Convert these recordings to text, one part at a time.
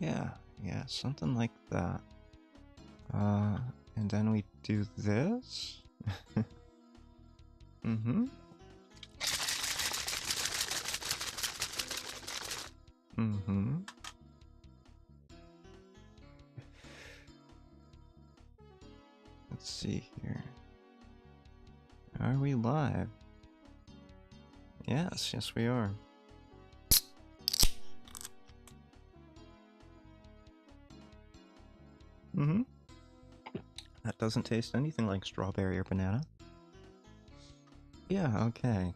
Yeah, something like that. And then we do this. Mm-hmm. Mm-hmm. Let's see here. Are we live? Yes, we are. Mm-hmm. That doesn't taste anything like strawberry or banana. Yeah, okay.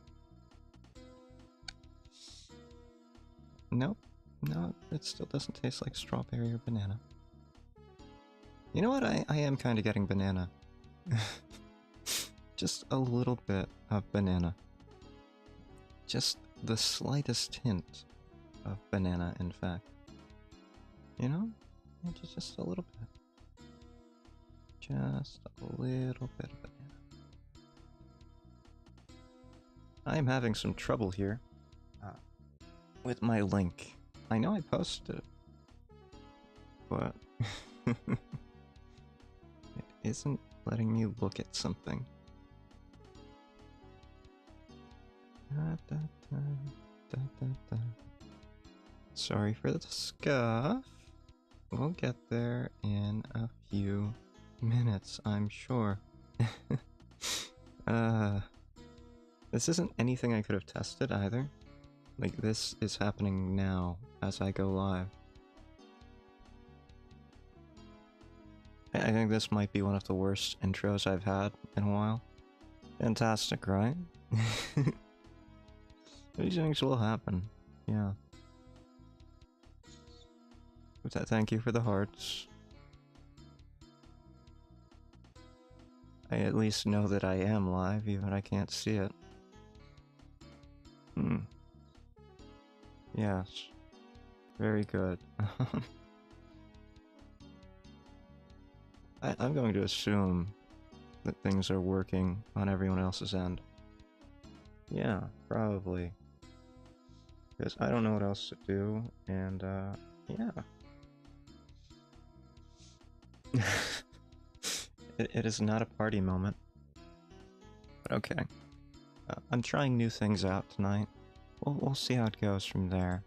Nope. No, it still doesn't taste like strawberry or banana. You know what? I am kind of getting banana. Just a little bit of banana. Just the slightest hint of banana, in fact. You know? Yeah, just a little bit. Just a little bit of banana. I'm having some trouble here with my link. I know I posted it, but it isn't letting me look at something. Sorry for the scuff. We'll get there in a few minutes, I'm sure. This isn't anything I could have tested either. Like, this is happening now as I go live. I think this might be one of the worst intros I've had in a while. Fantastic, right? These things will happen. Yeah. Thank you for the hearts. I at least know that I am live, even if I can't see it. Yes. Very good. I'm going to assume that things are working on everyone else's end. Yeah, probably. Because I don't know what else to do, and, yeah. It is not a party moment. But okay. I'm trying new things out tonight. We'll see how it goes from there.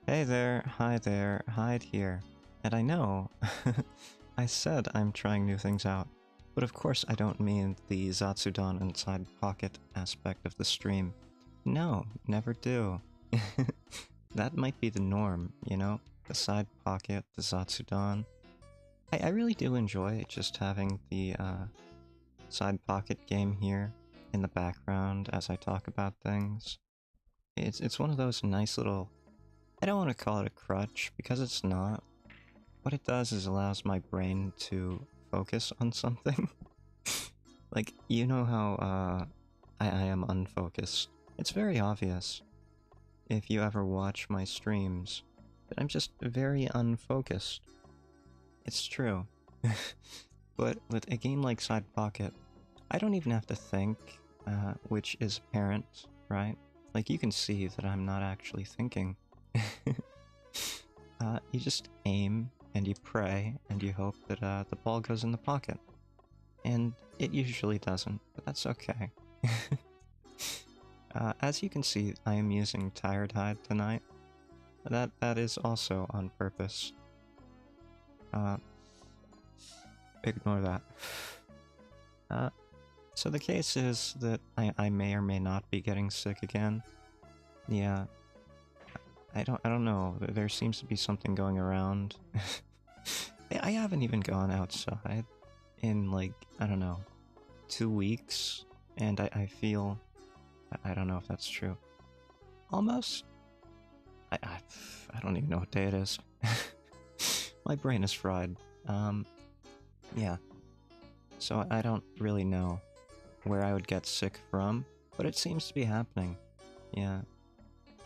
Hey there, Hyde here. And I know, I said I'm trying new things out. But of course I don't mean the Zatsudan and side pocket aspect of the stream. No, never do. That might be the norm, you know? The side pocket, the Zatsudan. I really do enjoy just having the side pocket game here in the background as I talk about things. It's one of those nice little... I don't want to call it a crutch, because it's not. What it does is allows my brain to focus on something. Like, you know how I am unfocused. It's very obvious, if you ever watch my streams, that I'm just very unfocused. It's true. But with a game like Side Pocket, I don't even have to think, which is apparent, right? Like, you can see that I'm not actually thinking. You just aim, and you pray, and you hope that the ball goes in the pocket. And it usually doesn't, but that's okay. As you can see, I am using Tired Hyde tonight. That is also on purpose. Ignore that. So the case is that I may or may not be getting sick again. Yeah. I don't know. There seems to be something going around. I haven't even gone outside in, like, I don't know, 2 weeks, and I feel... I don't know if that's true. Almost? I don't even know what day it is. My brain is fried. Yeah. So I don't really know where I would get sick from, but it seems to be happening. Yeah.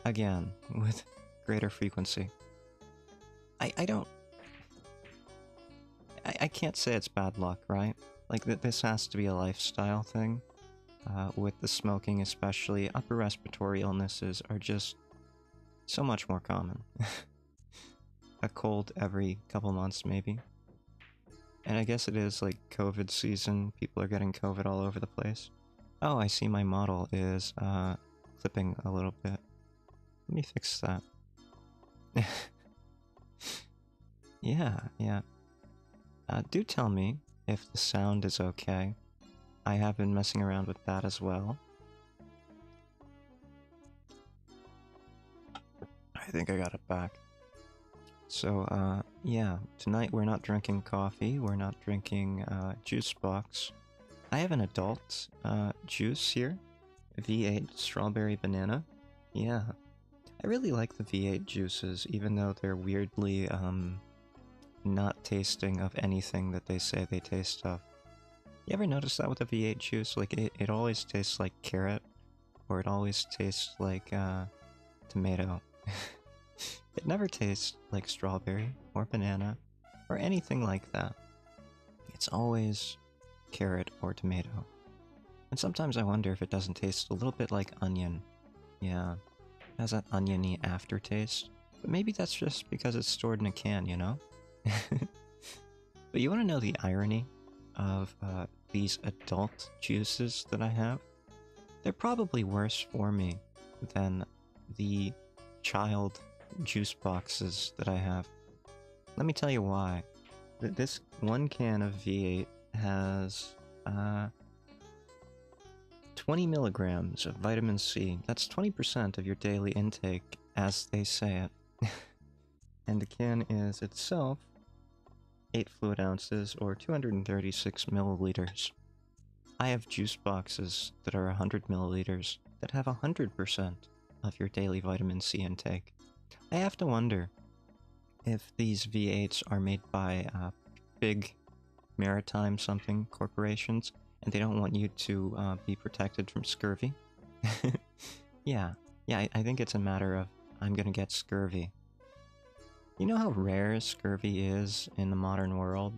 Again, with greater frequency. I don't... I can't say it's bad luck, right? Like, this has to be a lifestyle thing. With the smoking especially, upper respiratory illnesses are just so much more common. a cold every couple months, maybe. And I guess it is like COVID season. People are getting COVID all over the place. Oh, I see my model is clipping a little bit. Let me fix that. Yeah. Do tell me if the sound is okay. I have been messing around with that as well. I think I got it back. So, yeah, tonight we're not drinking coffee, we're not drinking juice box. I have an adult juice here, V8 strawberry banana. Yeah, I really like the V8 juices, even though they're weirdly not tasting of anything that they say they taste of. You ever notice that with a V8 juice? Like, it always tastes like carrot, or it always tastes like tomato. It never tastes like strawberry, or banana, or anything like that. It's always carrot or tomato. And sometimes I wonder if it doesn't taste a little bit like onion. Yeah, it has that oniony aftertaste. But maybe that's just because it's stored in a can, you know? But you want to know the irony of these adult juices that I have? They're probably worse for me than the child juice boxes that I have. Let me tell you why. This one can of V8 has 20 milligrams of vitamin C. That's 20% of your daily intake, as they say it. And the can is itself 8 fluid ounces, or 236 milliliters. I have juice boxes that are 100 milliliters that have 100% of your daily vitamin C intake. I have to wonder if these V8s are made by big maritime something corporations, and they don't want you to be protected from scurvy. Yeah, I think it's a matter of I'm gonna get scurvy. You know how rare scurvy is in the modern world?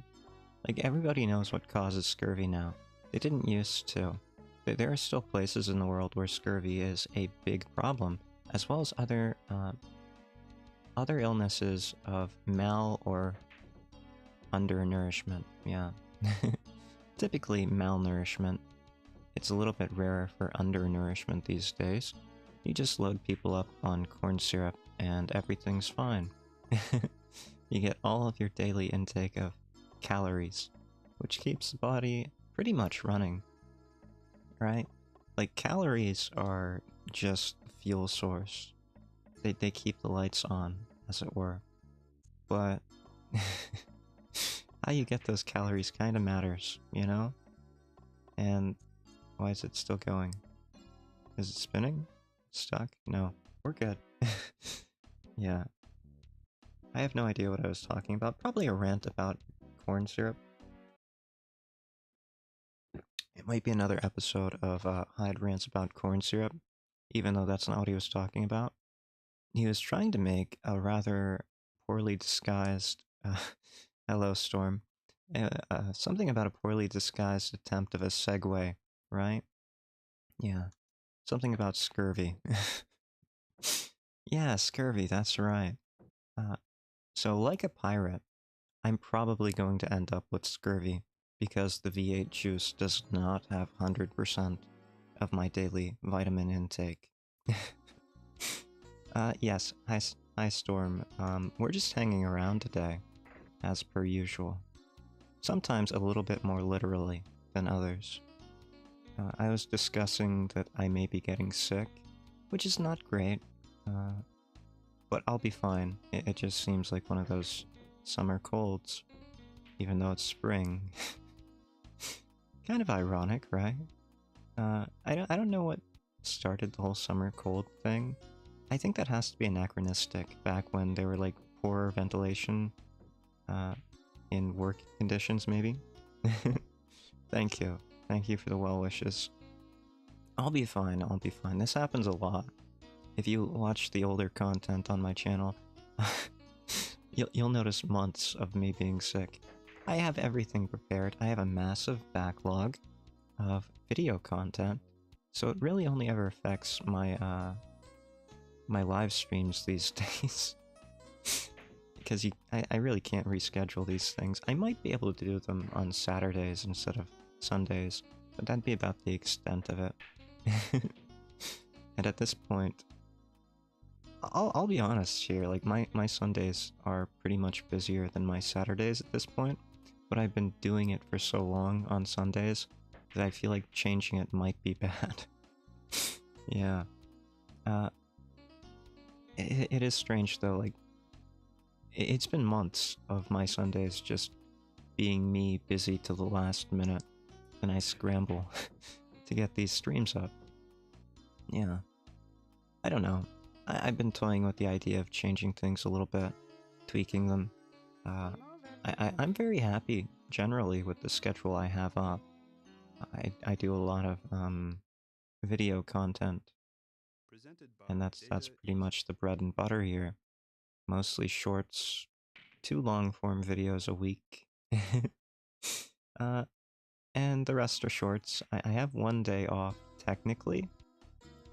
Like, everybody knows what causes scurvy now. They didn't used to. There are still places in the world where scurvy is a big problem, as well as other illnesses of or undernourishment. Yeah. Typically malnourishment. It's a little bit rarer for undernourishment these days. You just load people up on corn syrup and everything's fine. You get all of your daily intake of calories, which keeps the body pretty much running, right? Like, calories are just the fuel source. They keep the lights on, as it were. But how you get those calories kind of matters, you know? And why is it still going? Is it spinning? Stuck? No. We're good. Yeah. I have no idea what I was talking about. Probably a rant about corn syrup. It might be another episode of Hyde Rants About Corn Syrup, even though that's not what he was talking about. He was trying to make a rather poorly disguised... hello, Storm. Something about a poorly disguised attempt of a segue, right? Yeah. Something about scurvy. Yeah, scurvy, that's right. So, like a pirate, I'm probably going to end up with scurvy, because the V8 juice does not have 100% of my daily vitamin intake. Yes, hi Storm. We're just hanging around today, as per usual. Sometimes a little bit more literally than others. I was discussing that I may be getting sick, which is not great, but I'll be fine. It just seems like one of those summer colds, even though it's spring. Kind of ironic, right? I don't know what started the whole summer cold thing. I think that has to be anachronistic, back when they were like poor ventilation in work conditions, maybe. Thank you for the well wishes. I'll be fine. This happens a lot. If you watch the older content on my channel, you'll notice months of me being sick. I have everything prepared. I have a massive backlog of video content, so it really only ever affects my my live streams these days. because I really can't reschedule these things. I might be able to do them on Saturdays instead of Sundays, but that'd be about the extent of it. And at this point, I'll be honest here, like my Sundays are pretty much busier than my Saturdays at this point, but I've been doing it for so long on Sundays that I feel like changing it might be bad. Yeah. It is strange though, like, it's been months of my Sundays just being me busy till the last minute, and I scramble to get these streams up. Yeah. I don't know. I've been toying with the idea of changing things a little bit, tweaking them. I'm very happy, generally, with the schedule I have up. I do a lot of, video content, and that's pretty much the bread and butter here. Mostly shorts, 2 long-form videos a week. And the rest are shorts. I have 1 day off, technically,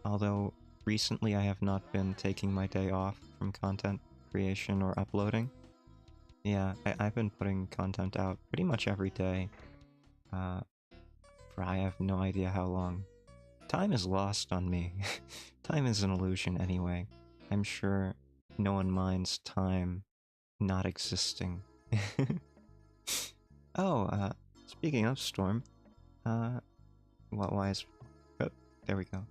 although recently I have not been taking my day off from content creation or uploading. Yeah, I've been putting content out pretty much every day, for I have no idea how long. Time is lost on me. Time is an illusion anyway. I'm sure no one minds time not existing. Oh, speaking of Storm, why is... Oh, there we go.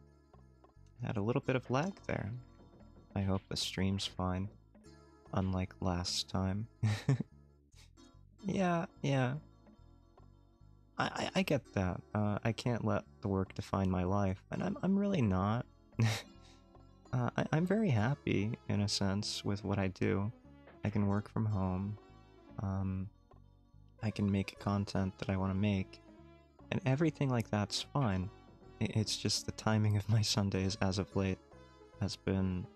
Had a little bit of lag there. I hope the stream's fine. Unlike last time. Yeah. I get that. I can't let the work define my life, and I'm really not. I'm very happy, in a sense, with what I do. I can work from home. I can make content that I want to make. And everything like that's fine. It's just the timing of my Sundays as of late has been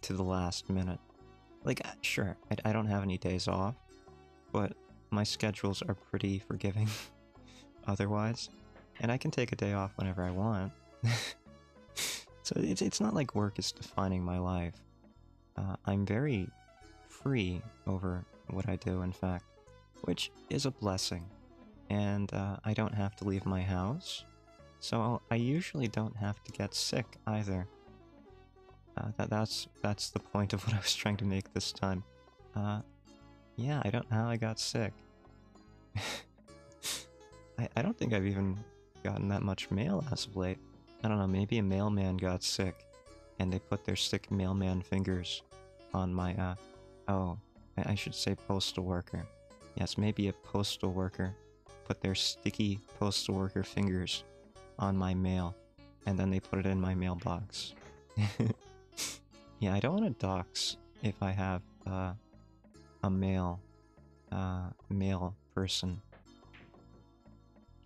to the last minute. Like, sure, I don't have any days off, but my schedules are pretty forgiving otherwise, and I can take a day off whenever I want. So it's not like work is defining my life. I'm very free over what I do, in fact, which is a blessing. And I don't have to leave my house, so I usually don't have to get sick either. That's the point of what I was trying to make this time. Yeah, I don't know how I got sick. I don't think I've even gotten that much mail as of late. I don't know, maybe a mailman got sick, and they put their sick mailman fingers on my, oh, I should say postal worker. Yes, maybe a postal worker put their sticky postal worker fingers on my mail, and then they put it in my mailbox. Yeah, I don't want to dox if I have, a male person.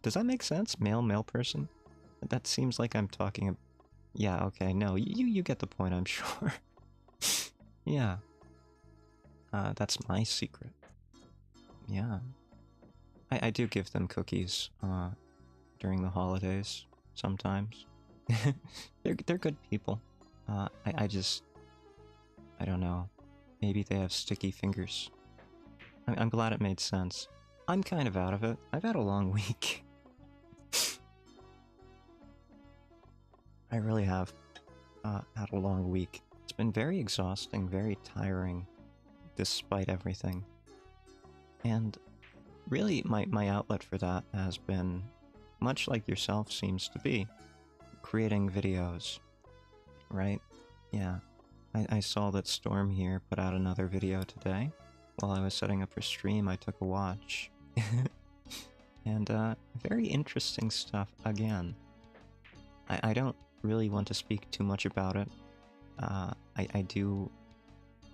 Does that make sense? Male person? That seems like I'm talking... Yeah, okay, no, you get the point, I'm sure. Yeah. That's my secret. Yeah. I do give them cookies, during the holidays, sometimes. They're good people. I just... I don't know. Maybe they have sticky fingers. I'm glad it made sense. I'm kind of out of it. I've had a long week. I really have had a long week. It's been very exhausting, very tiring, despite everything. And really, my outlet for that has been, much like yourself seems to be, creating videos, right? Yeah. I saw that Storm here put out another video today. While I was setting up for stream, I took a watch. And, very interesting stuff again. I don't really want to speak too much about it. I do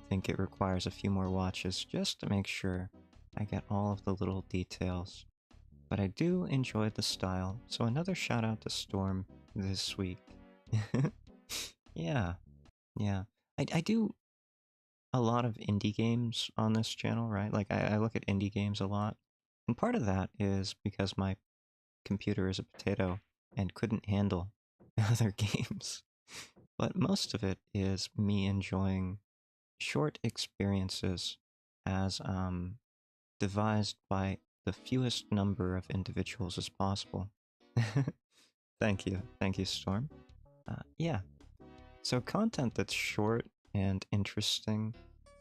think it requires a few more watches just to make sure I get all of the little details. But I do enjoy the style, so another shout out to Storm this week. Yeah. I do a lot of indie games on this channel, right? Like, I look at indie games a lot. And part of that is because my computer is a potato and couldn't handle other games. But most of it is me enjoying short experiences as devised by the fewest number of individuals as possible. Thank you, Storm. Yeah, so content that's short and interesting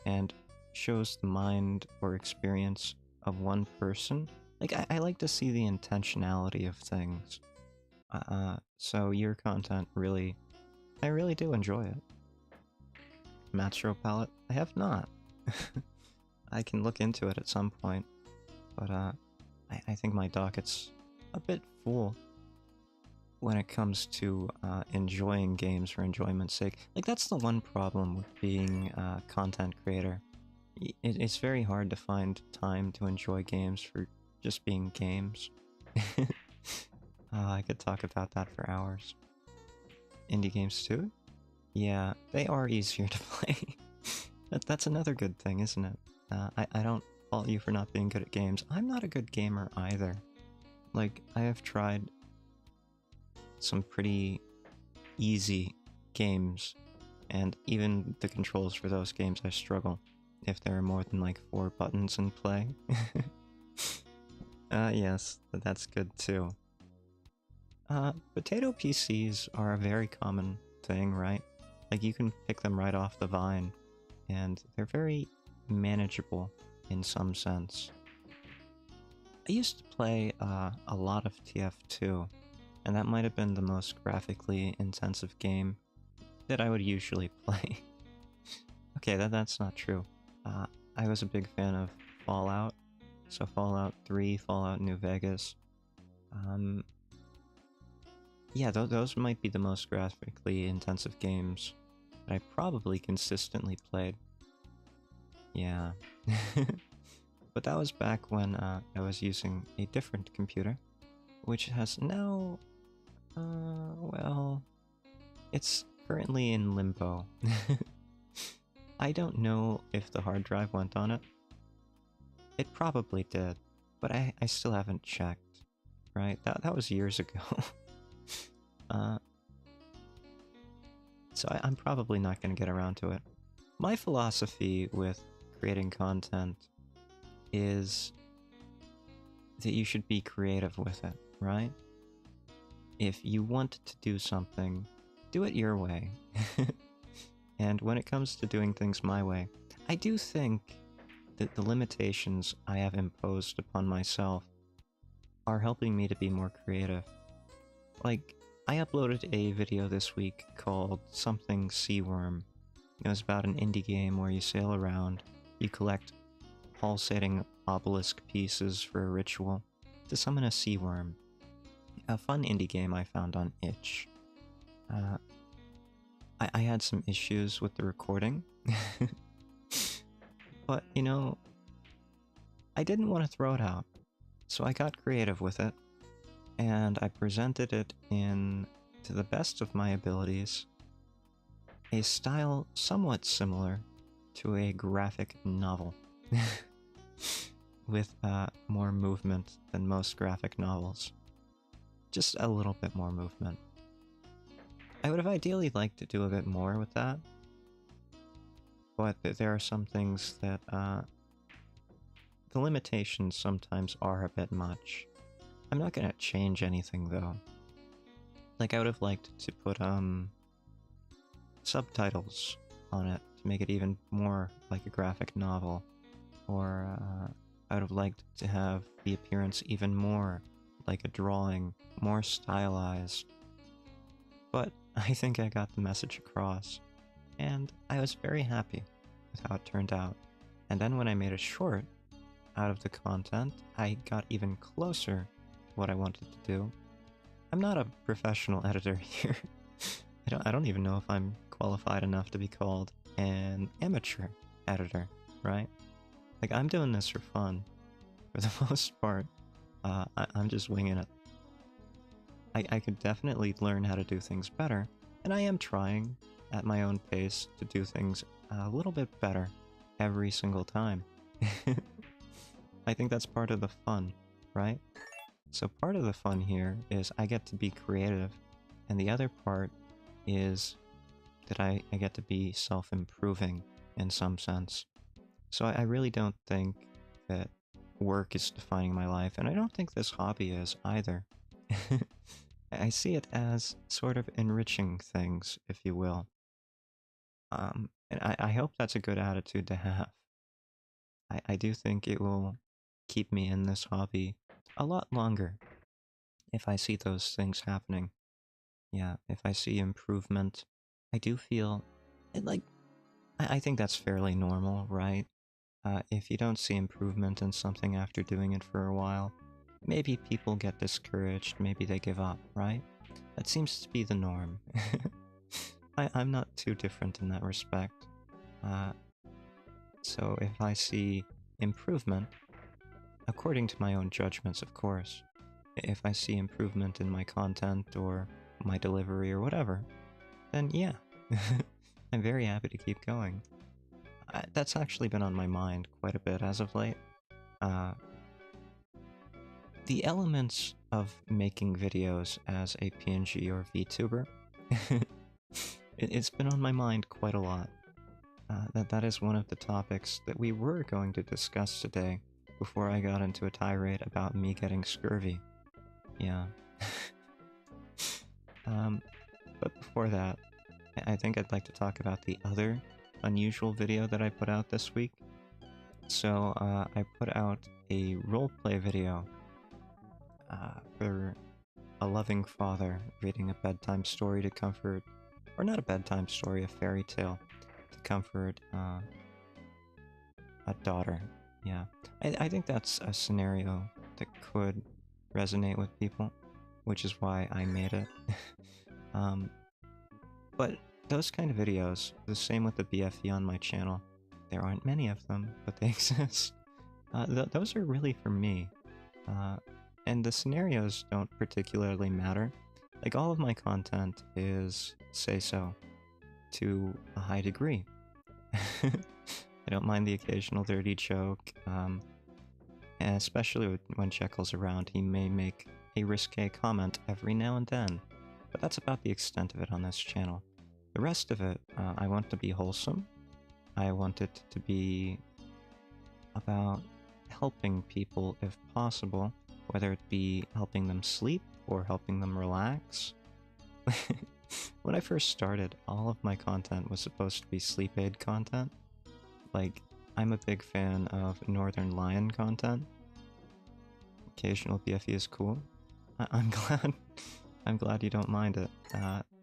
and shows the mind or experience of one person. Like, I like to see the intentionality of things. So your content really, I really do enjoy it. Matro palette? I have not. I can look into it at some point, but I think my docket's a bit full when it comes to enjoying games for enjoyment's sake. Like, that's the one problem with being a content creator. It's very hard to find time to enjoy games for just being games. I could talk about that for hours. Indie games too? Yeah, they are easier to play. That's another good thing, isn't it? I don't fault you for not being good at games. I'm not a good gamer either. Like, I have tried some pretty easy games, and even the controls for those games I struggle if there are more than like 4 buttons in play. Yes, that's good too. Potato PCs are a very common thing, right? Like, you can pick them right off the vine, and they're very manageable in some sense. I used to play a lot of TF2, and that might have been the most graphically intensive game that I would usually play. Okay, that's not true. I was a big fan of Fallout, so Fallout 3, Fallout New Vegas. Yeah, those might be the most graphically intensive games that I probably consistently played. Yeah. But that was back when I was using a different computer, which has now... well... it's currently in limbo. I don't know if the hard drive went on it. It probably did, but I still haven't checked, right? That was years ago. So I'm probably not going to get around to it. My philosophy with creating content is that you should be creative with it, right? If you want to do something, do it your way. And when it comes to doing things my way, I do think that the limitations I have imposed upon myself are helping me to be more creative. Like, I uploaded a video this week called Something Seaworm. It was about an indie game where you sail around, you collect pulsating obelisk pieces for a ritual to summon a sea worm. A fun indie game I found on itch. I had some issues with the recording, but, you know, I didn't want to throw it out, so I got creative with it, and I presented it in, to the best of my abilities, a style somewhat similar to a graphic novel, with more movement than most graphic novels. Just a little bit more movement. I would have ideally liked to do a bit more with that, but there are some things that, the limitations sometimes are a bit much. I'm not gonna change anything though. Like, I would have liked to put, subtitles on it to make it even more like a graphic novel, or, I would have liked to have the appearance even more like a drawing, more stylized. But I think I got the message across, and I was very happy with how it turned out. And then when I made a short out of the content, I got even closer to what I wanted to do. I'm not a professional editor here. I don't even know if I'm qualified enough to be called an amateur editor, right? Like, I'm doing this for fun, for the most part. I'm just winging it. I could definitely learn how to do things better, and I am trying, at my own pace, to do things a little bit better every single time. I think that's part of the fun, right? So part of the fun here is I get to be creative, and the other part is that I get to be self-improving in some sense. So I really don't think that work is defining my life, and I don't think this hobby is either. I see it as sort of enriching things, if you will. And I hope that's a good attitude to have. I do think it will keep me in this hobby a lot longer if I see those things happening. Yeah, if I see improvement, I do feel like I think that's fairly normal, right? If you don't see improvement in something after doing it for a while, maybe people get discouraged, maybe they give up, right? That seems to be the norm. I'm not too different in that respect. Uh, so if I see improvement, according to my own judgments, of course, if I see improvement in my content or my delivery or whatever, then yeah, I'm very happy to keep going. That's actually been on my mind quite a bit as of late. The elements of making videos as a PNG or VTuber, it's been on my mind quite a lot. That is one of the topics that we were going to discuss today before I got into a tirade about me getting scurvy. Yeah. But before that, I think I'd like to talk about the other unusual video that I put out this week. So, I put out a roleplay video for a loving father reading a bedtime story to comfort, or not a bedtime story, a fairy tale to comfort a daughter. Yeah, I think that's a scenario that could resonate with people, which is why I made it. But those kind of videos, the same with the BFE on my channel, there aren't many of them, but they exist. Those are really for me. And the scenarios don't particularly matter. Like, all of my content is say-so, to a high degree. I don't mind the occasional dirty joke, and especially when Jekyll's around, he may make a risque comment every now and then, but that's about the extent of it on this channel. The rest of it, I want to be wholesome. I want it to be about helping people if possible, whether it be helping them sleep or helping them relax. When I first started, all of my content was supposed to be sleep aid content. Like, I'm a big fan of Northern Lion content. Occasional BFE is cool. I'm glad. I'm glad you don't mind it.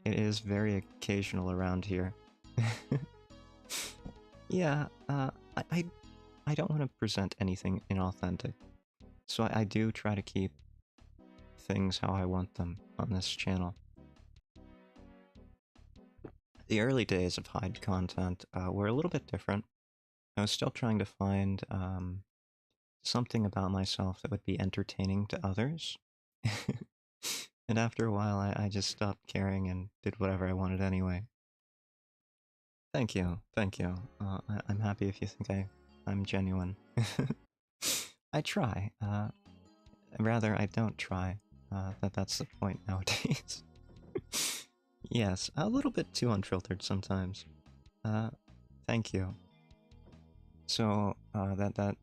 It is very occasional around here. Yeah, I don't want to present anything inauthentic, so I do try to keep things how I want them on this channel. The early days of Hyde content were a little bit different. I was still trying to find something about myself that would be entertaining to others. And after a while, I just stopped caring and did whatever I wanted anyway. Thank you, thank you. I'm happy if you think I'm genuine. I try. Rather, I don't try. That's the point nowadays. Yes, a little bit too unfiltered sometimes. Thank you. So, that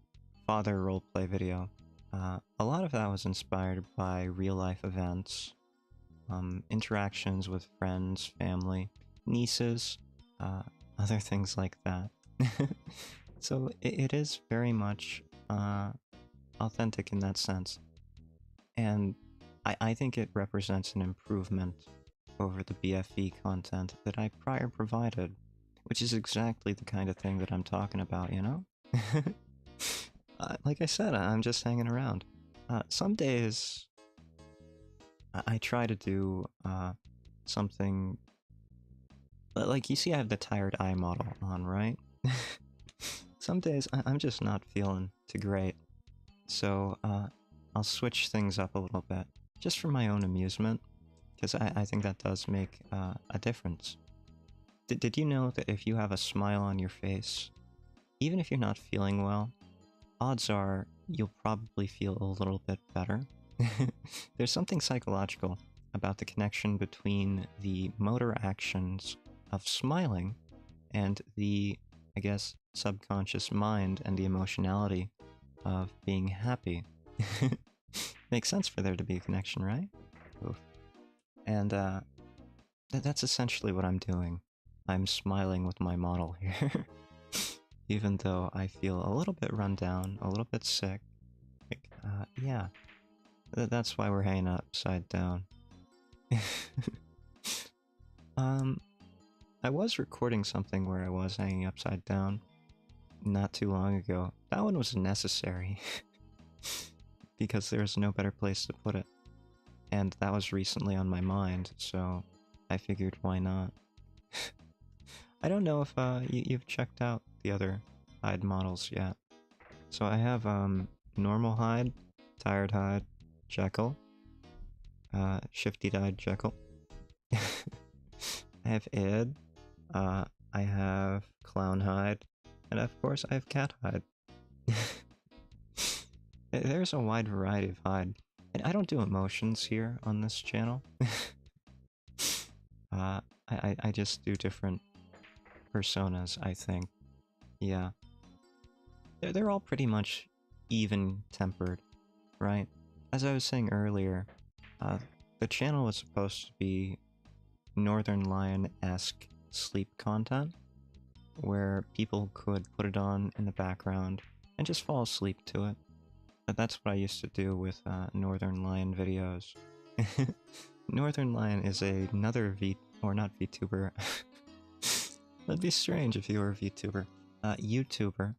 father roleplay video, a lot of that was inspired by real-life events, interactions with friends, family, nieces, other things like that. So it is very much authentic in that sense. And I think it represents an improvement over the BFE content that I prior provided, which is exactly the kind of thing that I'm talking about, you know? Like I said, I'm just hanging around. Some days I try to do something like, you see I have the tired eye model on, right? Some days I'm just not feeling too great, so I'll switch things up a little bit, just for my own amusement, because I think that does make a difference. Did you know that if you have a smile on your face, even if you're not feeling well, odds are you'll probably feel a little bit better? There's something psychological about the connection between the motor actions of smiling and the I guess, subconscious mind and the emotionality of being happy. Makes sense for there to be a connection, right? Oof. And that's essentially what I'm doing. I'm smiling with my model here. Even though I feel a little bit run down, a little bit sick. Like, yeah. That's why we're hanging upside down. I was recording something where I was hanging upside down not too long ago. That one was necessary. Because there's no better place to put it. And that was recently on my mind, so I figured why not. I don't know if you've checked out the other Hyde models yet. So I have normal Hyde, tired Hyde, Jekyll, shifty-eyed Jekyll. I have Id, I have Clown Hyde, and of course I have Cat Hyde. There's a wide variety of Hyde. And I don't do emotions here on this channel. I just do different personas, I think. Yeah. They're all pretty much even-tempered, right? As I was saying earlier, the channel was supposed to be Northern Lion-esque sleep content, where people could put it on in the background and just fall asleep to it. That's what I used to do with Northern Lion videos. Northern Lion is another not VTuber. That'd be strange if you were a VTuber. YouTuber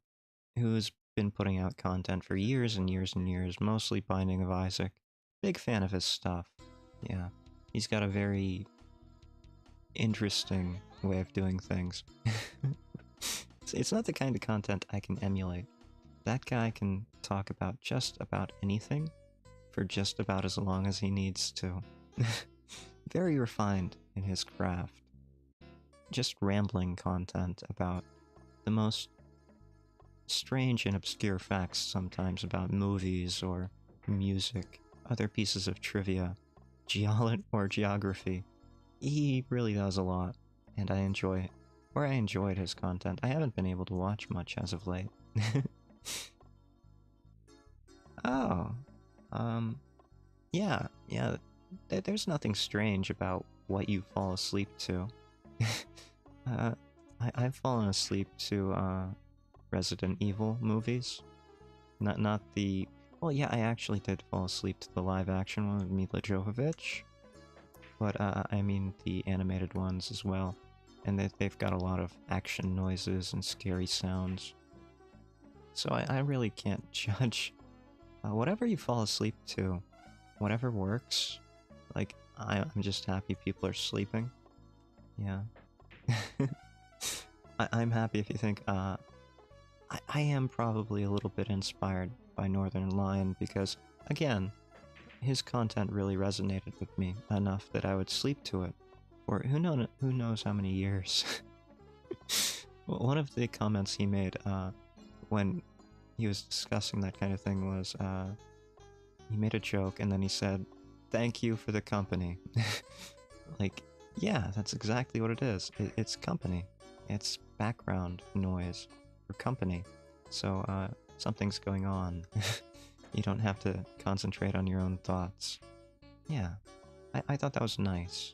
who's been putting out content for years and years and years, mostly Binding of Isaac. Big fan of his stuff. Yeah. He's got a very interesting way of doing things. It's not the kind of content I can emulate. That guy can talk about just about anything for just about as long as he needs to. Very refined in his craft. Just rambling content about the most strange and obscure facts sometimes about movies or music, other pieces of trivia, geography. He really does a lot, and I enjoy it. Or I enjoyed his content. I haven't been able to watch much as of late. Oh, yeah, there's nothing strange about what you fall asleep to. I've fallen asleep to, Resident Evil movies. Not the... Well, yeah, I actually did fall asleep to the live-action one with Mila Jovovich. But, I mean the animated ones as well. And they've got a lot of action noises and scary sounds. So I really can't judge. Whatever you fall asleep to, whatever works. Like, I'm just happy people are sleeping. Yeah. I'm happy if you think, I am probably a little bit inspired by Northern Lion because, again, his content really resonated with me enough that I would sleep to it for who knows how many years. One of the comments he made when he was discussing that kind of thing was, he made a joke and then he said, "Thank you for the company." Like, yeah, that's exactly what it is. It's company. It's background noise for company. So, something's going on. You don't have to concentrate on your own thoughts. Yeah, I thought that was nice.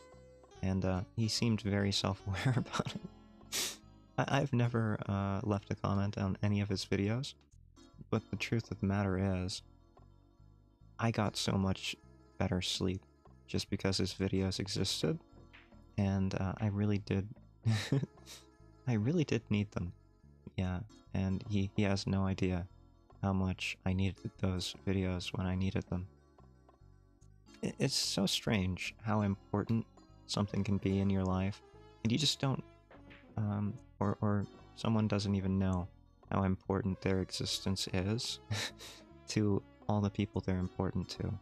And he seemed very self-aware about it. I've never left a comment on any of his videos, but the truth of the matter is, I got so much better sleep just because his videos existed, and I really did... I really did need them. Yeah, and he has no idea how much I needed those videos when I needed them. It's so strange how important something can be in your life, and you just don't, or someone doesn't even know how important their existence is to all the people they're important to,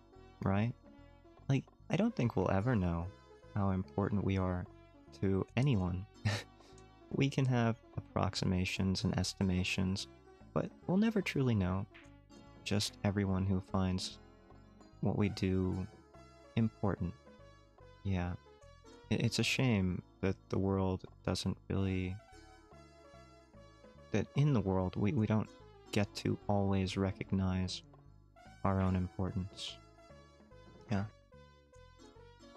right? Like, I don't think we'll ever know how important we are to anyone. We can have approximations and estimations, but we'll never truly know. Just everyone who finds what we do important. Yeah. It's a shame that the world doesn't really that in the world we don't get to always recognize our own importance. Yeah.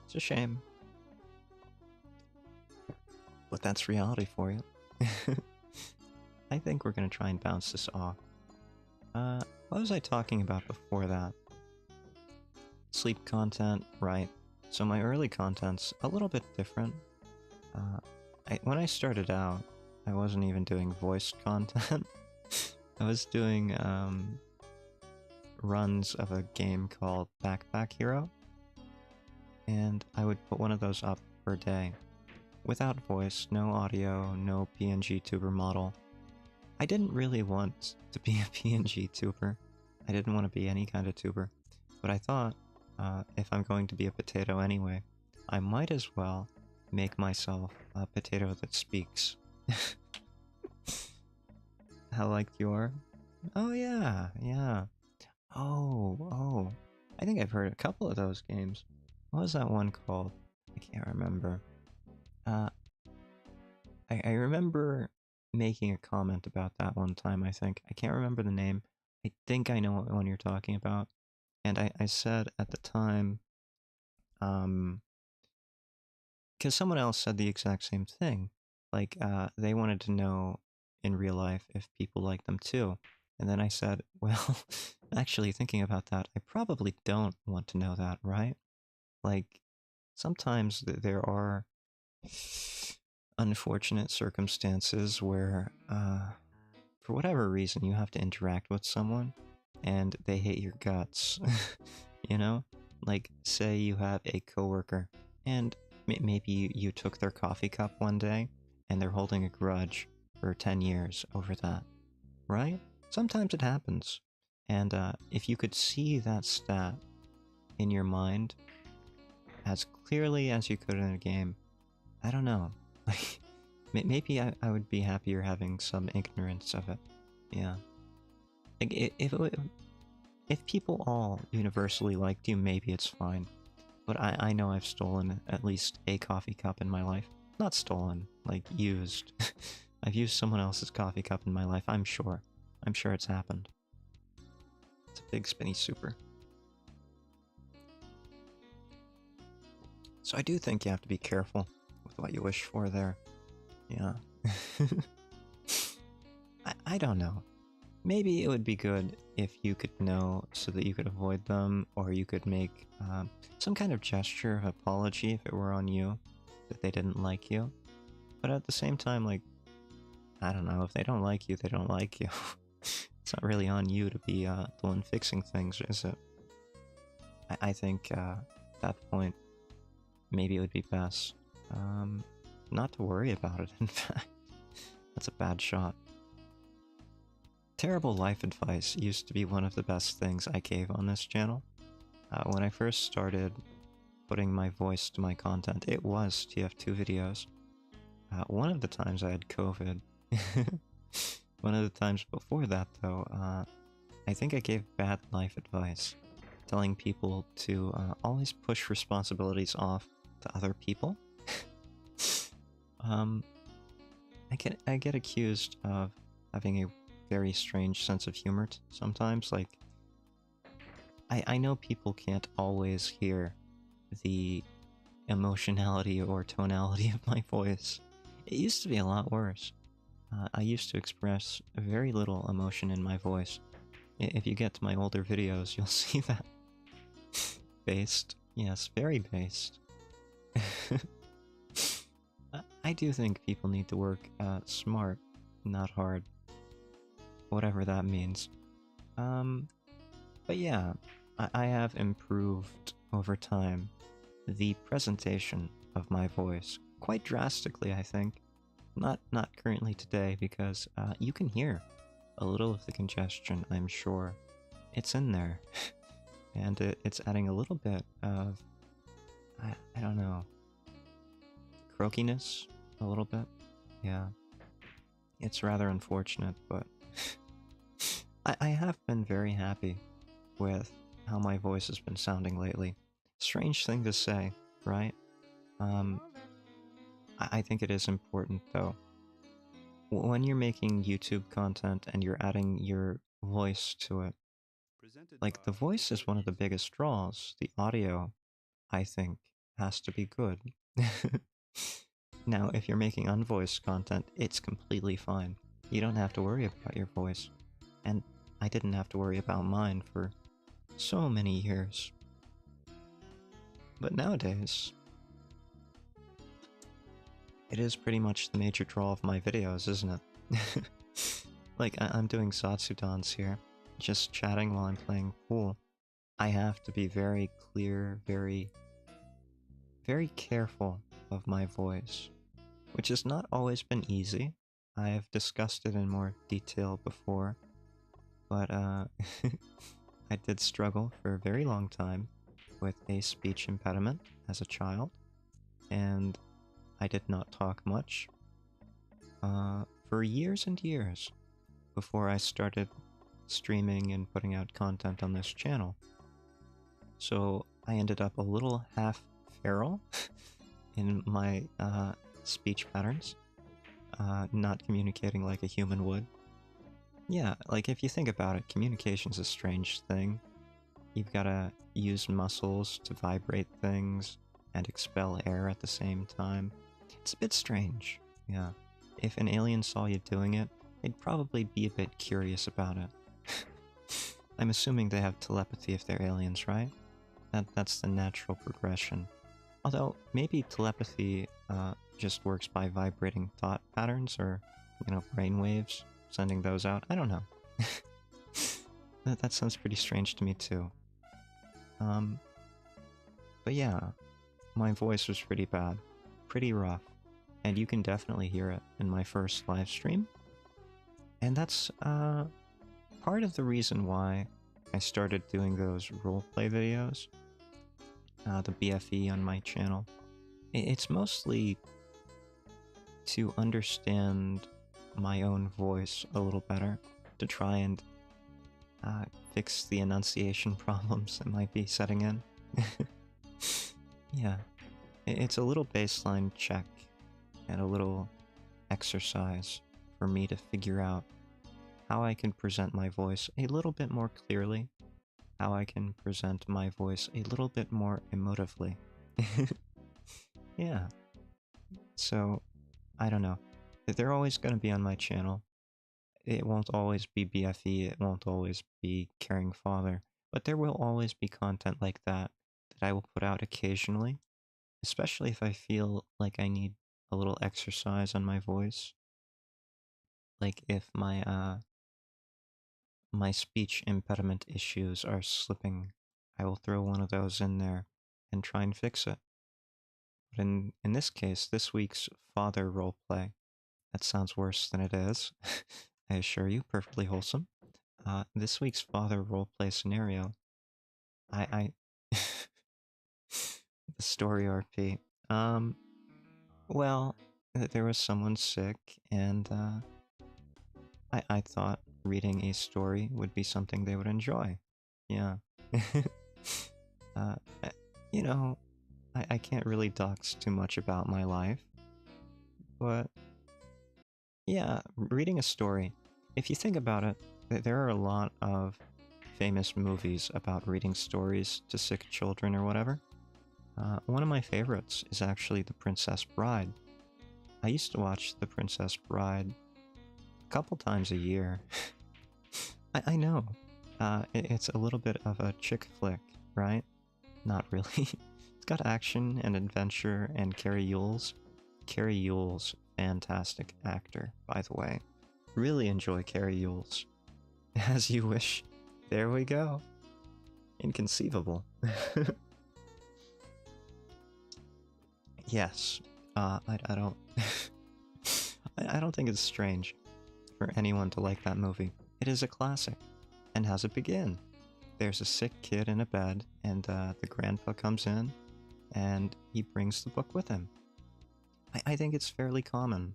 It's a shame. But that's reality for you. I think we're gonna try and bounce this off. What was I talking about before that? Sleep content, right. So my early content's a little bit different. When I started out, I wasn't even doing voice content. I was doing runs of a game called Backpack Hero, and I would put one of those up per day. Without voice, no audio, no PNGtuber model. I didn't really want to be a PNGtuber. I didn't want to be any kind of tuber. But I thought, if I'm going to be a potato anyway, I might as well make myself a potato that speaks. How liked your? Oh yeah, yeah. Oh. I think I've heard a couple of those games. What was that one called? I can't remember. I remember making a comment about that one time, I think. I can't remember the name. I think I know what one you're talking about. And I said at the time, because someone else said the exact same thing. Like, they wanted to know in real life if people like them too. And then I said, well, actually thinking about that, I probably don't want to know that, right? Like, sometimes there are unfortunate circumstances where, for whatever reason, you have to interact with someone and they hate your guts. You know? Like, say you have a coworker and maybe you took their coffee cup one day and they're holding a grudge for 10 years over that, right? Sometimes it happens. And if you could see that stat in your mind as clearly as you could in a game, I don't know. Like, maybe I would be happier having some ignorance of it. Yeah. Like, if people all universally liked you, maybe it's fine. But I know I've stolen at least a coffee cup in my life. Not stolen, like used. I've used someone else's coffee cup in my life, I'm sure. I'm sure it's happened. It's a big spinny super. So I do think you have to be careful with what you wish for there. Yeah. I don't know. Maybe it would be good if you could know so that you could avoid them, or you could make some kind of gesture of apology if it were on you, that they didn't like you. But at the same time, like, I don't know, if they don't like you, they don't like you. It's not really on you to be the one fixing things, is it? I think at that point, maybe it would be best not to worry about it, in fact. That's a bad shot. Terrible life advice used to be one of the best things I gave on this channel. When I first started putting my voice to my content, it was TF2 videos. One of the times I had COVID. One of the times before that, though, I think I gave bad life advice, telling people to always push responsibilities off to other people. I get accused of having a very strange sense of humor sometimes. Like, I know people can't always hear the emotionality or tonality of my voice. It used to be a lot worse. I used to express very little emotion in my voice. If you get to my older videos, you'll see that. Based. Yes, very based. I do think people need to work smart, not hard. Whatever that means. But yeah, I have improved over time the presentation of my voice quite drastically, I think. Not currently today, because you can hear a little of the congestion, I'm sure. It's in there. And it's adding a little bit of, I don't know, croakiness, a little bit. Yeah. It's rather unfortunate, but I have been very happy with how my voice has been sounding lately. Strange thing to say, right? I think it is important, though. when you're making YouTube content and you're adding your voice to it, like, the voice is one of the biggest draws. The audio, I think, has to be good. Now, if you're making unvoiced content, it's completely fine. You don't have to worry about your voice. And I didn't have to worry about mine for so many years. But nowadays, it is pretty much the major draw of my videos, isn't it? Like, I'm doing Zatsudans here, just chatting while I'm playing pool. I have to be very clear, very careful of my voice, which has not always been easy. I have discussed it in more detail before, but I did struggle for a very long time with a speech impediment as a child, and I did not talk much for years and years before I started streaming and putting out content on this channel. So I ended up a little half feral in my speech patterns, not communicating like a human would. Yeah, like, if you think about it, communication's a strange thing. You've gotta use muscles to vibrate things and expel air at the same time. It's a bit strange, yeah. If an alien saw you doing it, they'd probably be a bit curious about it. I'm assuming they have telepathy if they're aliens, right? That's the natural progression. Although, maybe telepathy just works by vibrating thought patterns or, brain waves, sending those out. I don't know. That sounds pretty strange to me too. But yeah, my voice was pretty bad, pretty rough, and you can definitely hear it in my first live stream. And that's part of the reason why I started doing those roleplay videos, the BFE on my channel. It's mostly to understand my own voice a little better, to try and fix the enunciation problems that might be setting in. Yeah, it's a little baseline check and a little exercise for me to figure out how I can present my voice a little bit more clearly, how I can present my voice a little bit more emotively. Yeah. So, I don't know. They're always going to be on my channel. It won't always be BFE, it won't always be Caring Father, but there will always be content like that I will put out occasionally, especially if I feel like I need a little exercise on my voice. Like if my speech impediment issues are slipping, I will throw one of those in there and try and fix it. But in this case, this week's father roleplay, that sounds worse than it is. I assure you, perfectly wholesome. This week's father roleplay scenario, I the story RP. Well, there was someone sick, and I thought reading a story would be something they would enjoy. Yeah. uh, you know, I can't really dox too much about my life, but yeah, reading a story. If you think about it, there are a lot of famous movies about reading stories to sick children or whatever. One of my favorites is actually The Princess Bride. I used to watch The Princess Bride a couple times a year. I know. It's a little bit of a chick flick, right? Not really. It's got action and adventure and Carrie Yules. Carrie Yules, fantastic actor, by the way. Really enjoy Carrie Yules. As you wish. There we go. Inconceivable. Yes. I don't... I don't think it's strange for anyone to like that movie. It is a classic. And how's it begin? There's a sick kid in a bed, and the grandpa comes in, and he brings the book with him. I think it's fairly common,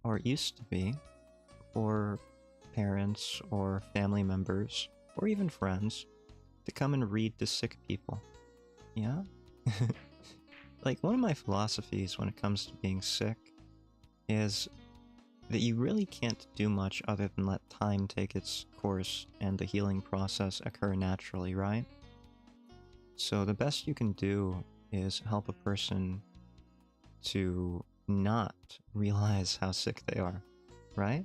or it used to be, for parents or family members, or even friends, to come and read to sick people. Yeah? Like, one of my philosophies when it comes to being sick is that you really can't do much other than let time take its course and the healing process occur naturally, right? So the best you can do is help a person to not realize how sick they are, right?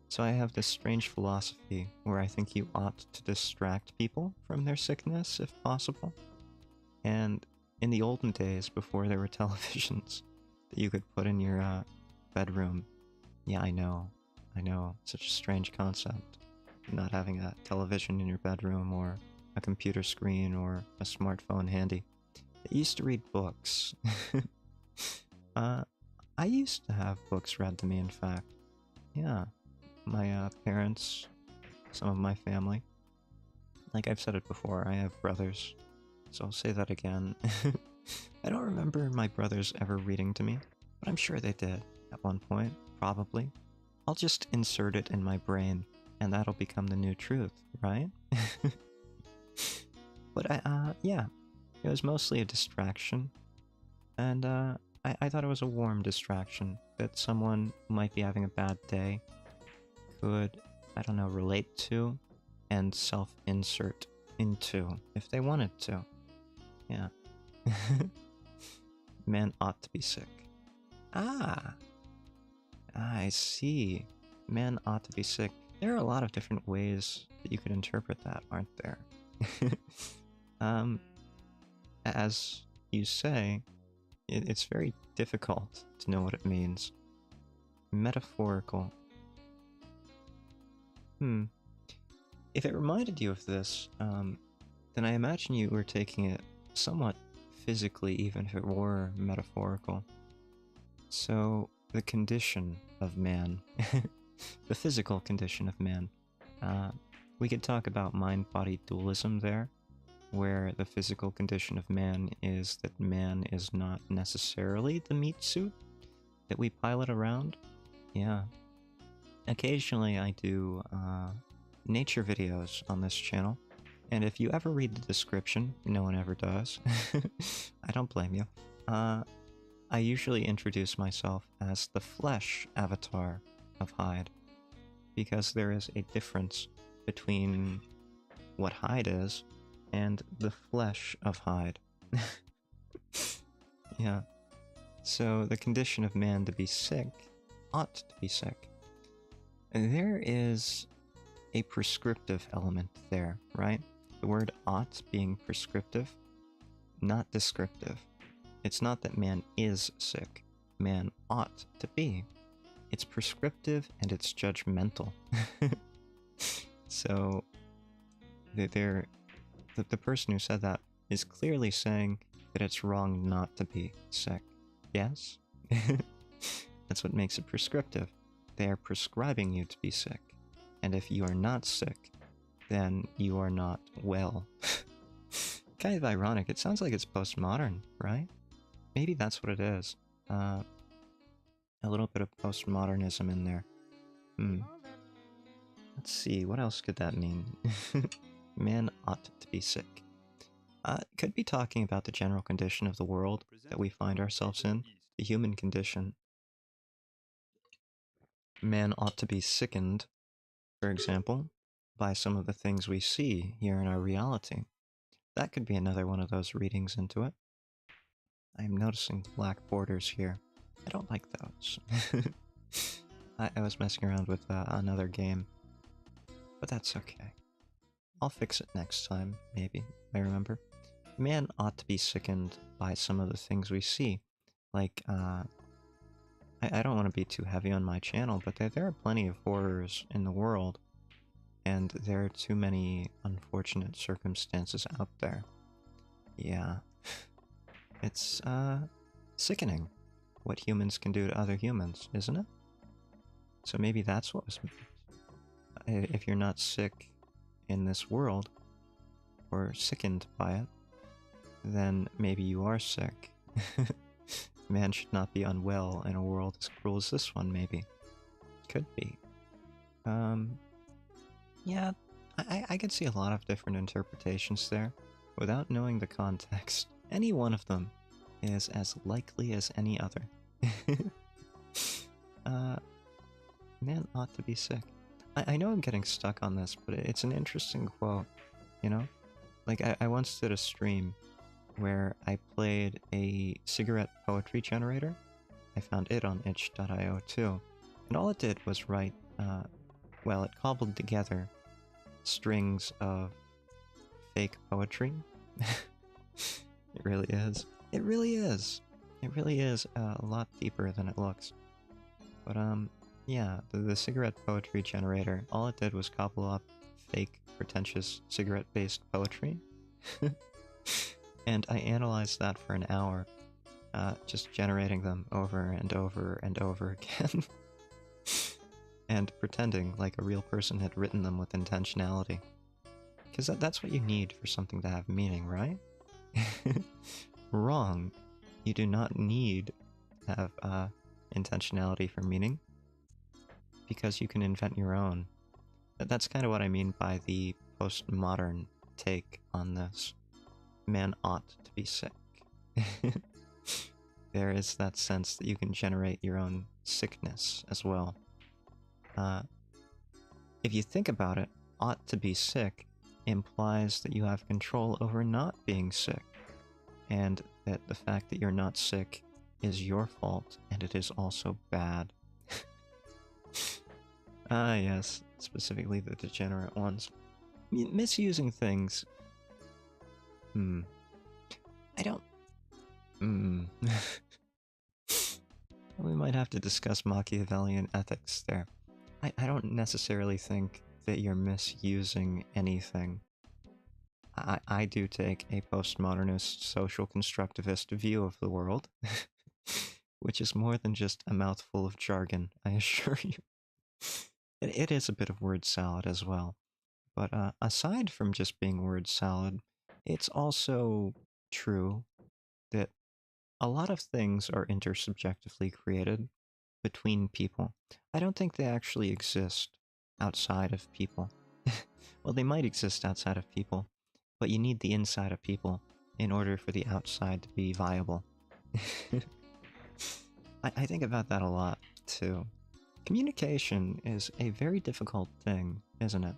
So I have this strange philosophy where I think you ought to distract people from their sickness if possible. And in the olden days, before there were televisions that you could put in your bedroom, yeah, I know, such a strange concept, not having a television in your bedroom or a computer screen or a smartphone handy. I used to read books. I used to have books read to me, in fact. Yeah. My parents, some of my family. Like I've said it before, I have brothers, so I'll say that again. I don't remember my brothers ever reading to me, but I'm sure they did at one point, probably. I'll just insert it in my brain, and that'll become the new truth, right? But yeah, it was mostly a distraction, and I thought it was a warm distraction that someone who might be having a bad day could, I don't know, relate to and self-insert into if they wanted to. Yeah. Man ought to be sick. Ah, I see. Man ought to be sick. There are a lot of different ways that you could interpret that, aren't there? As you say, it's very difficult to know what it means. Metaphorical. If it reminded you of this, then I imagine you were taking it somewhat physically, even if it were metaphorical. So, the condition of man, the physical condition of man, we could talk about mind-body dualism there, where the physical condition of man is that man is not necessarily the meat suit that we pilot around. Yeah. Occasionally I do nature videos on this channel, and if you ever read the description, no one ever does, I don't blame you, I usually introduce myself as the flesh avatar of Hyde, because there is a difference between what Hyde is and the flesh of Hyde. Yeah. So the condition of man to be sick ought to be sick. And there is a prescriptive element there, right? The word ought being prescriptive, not descriptive. It's not that man is sick. Man ought to be. It's prescriptive and it's judgmental. So, the person who said that is clearly saying that it's wrong not to be sick. Yes? That's what makes it prescriptive. They are prescribing you to be sick. And if you are not sick, then you are not well. Kind of ironic. It sounds like it's postmodern, right? Maybe that's what it is. A little bit of postmodernism in there. Let's see, what else could that mean? Man ought to be sick. Could be talking about the general condition of the world that we find ourselves in, the human condition. Man ought to be sickened, for example, by some of the things we see here in our reality. That could be another one of those readings into it. I'm noticing black borders here. I don't like those. I was messing around with another game, but that's okay. I'll fix it next time, maybe, I remember. Man ought to be sickened by some of the things we see. Like, I don't want to be too heavy on my channel, but there are plenty of horrors in the world, and there are too many unfortunate circumstances out there. Yeah. It's, sickening what humans can do to other humans, isn't it? So maybe that's what was meant. If you're not sick in this world, or sickened by it, then maybe you are sick. Man should not be unwell in a world as cruel as this one, maybe. Could be. Yeah, I could see a lot of different interpretations there, without knowing the context. Any one of them is as likely as any other. Man ought to be sick. I know I'm getting stuck on this, but it's an interesting quote, you know? Like, I once did a stream where I played a cigarette poetry generator. I found it on itch.io too. And all it did was write, well, it cobbled together strings of fake poetry. It really is. It really is. It really is a lot deeper than it looks. But, yeah, the cigarette poetry generator, all it did was cobble up fake, pretentious, cigarette-based poetry. And I analyzed that for an hour, just generating them over and over and over again. And pretending like a real person had written them with intentionality. Because that's what you need for something to have meaning, right? Wrong. You do not need to have intentionality for meaning, because you can invent your own. That's kind of what I mean by the postmodern take on this. Man ought to be sick. There is that sense that you can generate your own sickness as well. If you think about it, ought to be sick implies that you have control over not being sick, and that the fact that you're not sick is your fault, and it is also bad. Ah, yes, specifically the degenerate ones. Misusing things. I don't... We might have to discuss Machiavellian ethics there. I don't necessarily think that you're misusing anything. I do take a postmodernist, social constructivist view of the world, which is more than just a mouthful of jargon, I assure you. It is a bit of word salad as well. But aside from just being word salad, it's also true that a lot of things are intersubjectively created between people. I don't think they actually exist outside of people. Well, they might exist outside of people, but you need the inside of people in order for the outside to be viable. I think about that a lot, too. Communication is a very difficult thing, isn't it?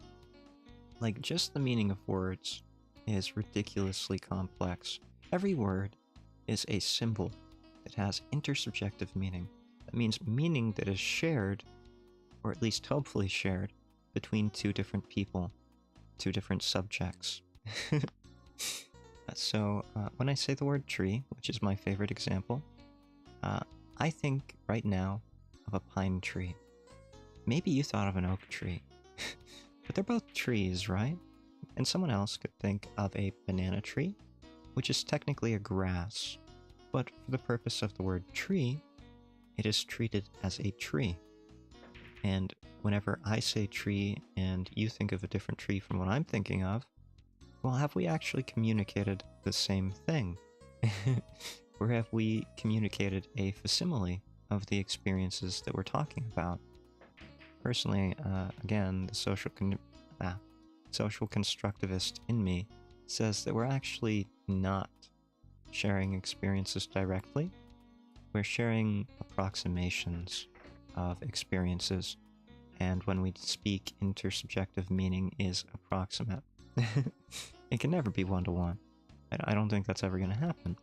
Like, just the meaning of words is ridiculously complex. Every word is a symbol that has intersubjective meaning. That means meaning that is shared, or at least hopefully shared, between two different people, two different subjects. So, when I say the word tree, which is my favorite example, I think right now of a pine tree. Maybe you thought of an oak tree. But they're both trees, right? And someone else could think of a banana tree, which is technically a grass. But for the purpose of the word tree, it is treated as a tree. And whenever I say tree and you think of a different tree from what I'm thinking of, well, have we actually communicated the same thing? Or have we communicated a facsimile of the experiences that we're talking about? Personally, again, the social constructivist in me says that we're actually not sharing experiences directly. We're sharing approximations of experiences, and when we speak, intersubjective meaning is approximate. It can never be one-to-one. I don't think that's ever going to happen.